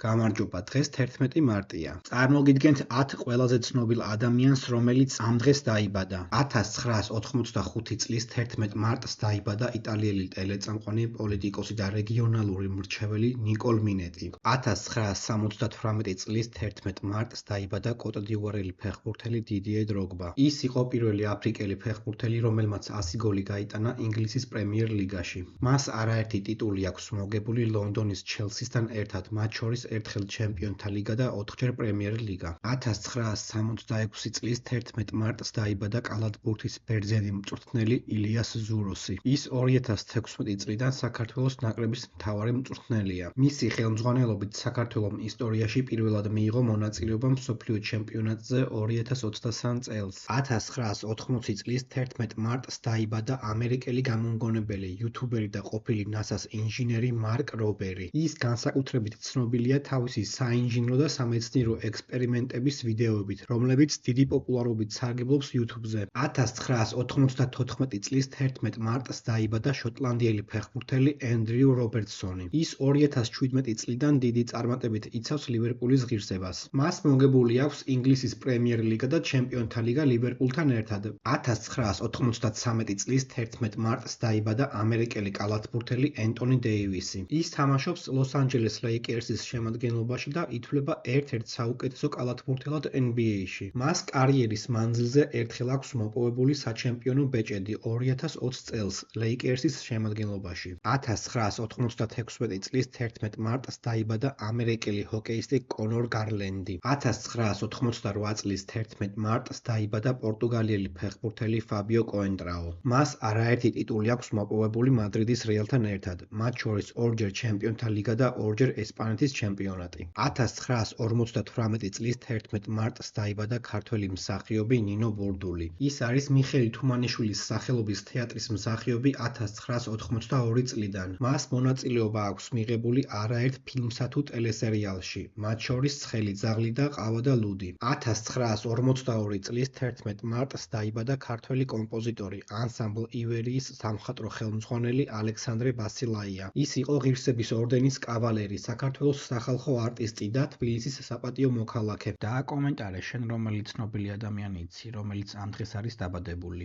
გამარჯობა, დღეს 11 მარტია. წარმოგიდგენთ 10 ყველაზე ცნობილ ადამიანს, რომელიც ამ დღეს დაიბადა. 1985 წლის 11 მარტს დაიბადა იტალიელი ტელეწამყვანი, პოლიტიკოსი და რეგიონალური მრჩეველი ნიკოლ მინეტი. 1978 წლის 11 მარტს დაიბადა კოტ-დ'ივუარელი ფეხბურთელი დიდიე დროგბა. ის იყო პირველი აფრიკელი ფეხბურთელი, რომელმაც 100 გოლი გაიტანა ინგლისის პრემიერ ლიგაში. მას არაერთი ტიტული აქვს მოგებული ლონდონის ჩელსისთან ერთად, მათ შორის ერთხელ ჩემპიონთა ლიგა და 4-ჯერ პრემიერ ლიგა. 1966 წლის 11 მარტს დაიბადა კალათბურთის ბერძენი მწვრთნელი ილიას ზუროსი. ის 2016 წლიდან საქართველოს ნაკრების მთავარი მწვრთნელია. მისი ხელმძღვანელობით საქართველომ ისტორიაში პირველად მიიღო მონაწილეობა მსოფლიო ჩემპიონატზე 2023 წელს. 1980 წლის 11 მარტს დაიბადა ამერიკელი გამომგონებელი, იუთუბერი და ყოფილი NASA-ს ინჟინერი მარკ რობერი. ის განსაკუთრებით ცნობილია თავისი საინჟინრო და სამეცნიერო ექსპერიმენტების ვიდეოებით, რომლებიც დიდი პოპულარობით სარგებლობს YouTube-ზე. 1994 წლის 11 მარტს დაიბადა შოტლანდიელი ფეხბურთელი ენდრიუ რობერტსონი. ის 2017 წლიდან დიდი წარმატებით იცავს ლივერპულის ღირსებას. მას მოგებული აქვს ინგლისის პრემიერ ლიგა და ჩემპიონთა ლიგა ლივერპულთან ერთად. 1993 წლის 11 მარტს დაიბადა ამერიკელი კალათბურთელი ენტონი დეივისი. ის თამაშობს ლოს-ანჯელეს ლეიკერსის შემადგენლობაში და ითვლება ერთ-ერთ საუკეთესო კალათბურთელად NBA-ში. მას კარიერის მანძილზე ერთხელ აქვს მოპოვებული საჩემპიონო ბეჭედი 2020 წელს ლეიკერსის შემადგენლობაში. 1996 წლის 11 მარტს დაიბადა ამერიკელი ჰოკეისტი კონორ გარლენდი. 1988 წლის 11 მარტს დაიბადა პორტუგალიელი ფეხბურთელი ფაბიო კოენტრაო. მას არაერთი ტიტული აქვს მოპოვებული მადრიდის რეალთან ერთად, მათ შორის 2-ჯერ ჩემპიონთა ლიგა და 2-ჯერ ესპანეთის ჩემპიონატი. 1958 წლის 11 მარტს დაიბადა ქართველი მსახიობი ნინო ბურდული. ის არის მიხეილ თუმანიშვილის სახელობის თეატრის მსახიობი 1982 წლიდან. მას მონაწილეობა აქვს მიღებული არაერთ ფილმსა თუ ტელესერიალში, მათ შორის ცხელი ძაღლი და ყავა და ლუდი. 1942 წლის 11 მარტს დაიბადა ქართველი კომპოზიტორი, ანსამბლ ივერიის სამხატვრო ხელმძღვანელი ალექსანდრე ბასილაია. ის იყო ღირსების ორდენის კავალერი, საქართველოს სახალხო არტისტი და თბილისის საპატიო მოქალაქე. დააკომენტარე შენ რომელი ცნობილი ადამიანი იცი, რომელიც ამ დღეს არის დაბადებული.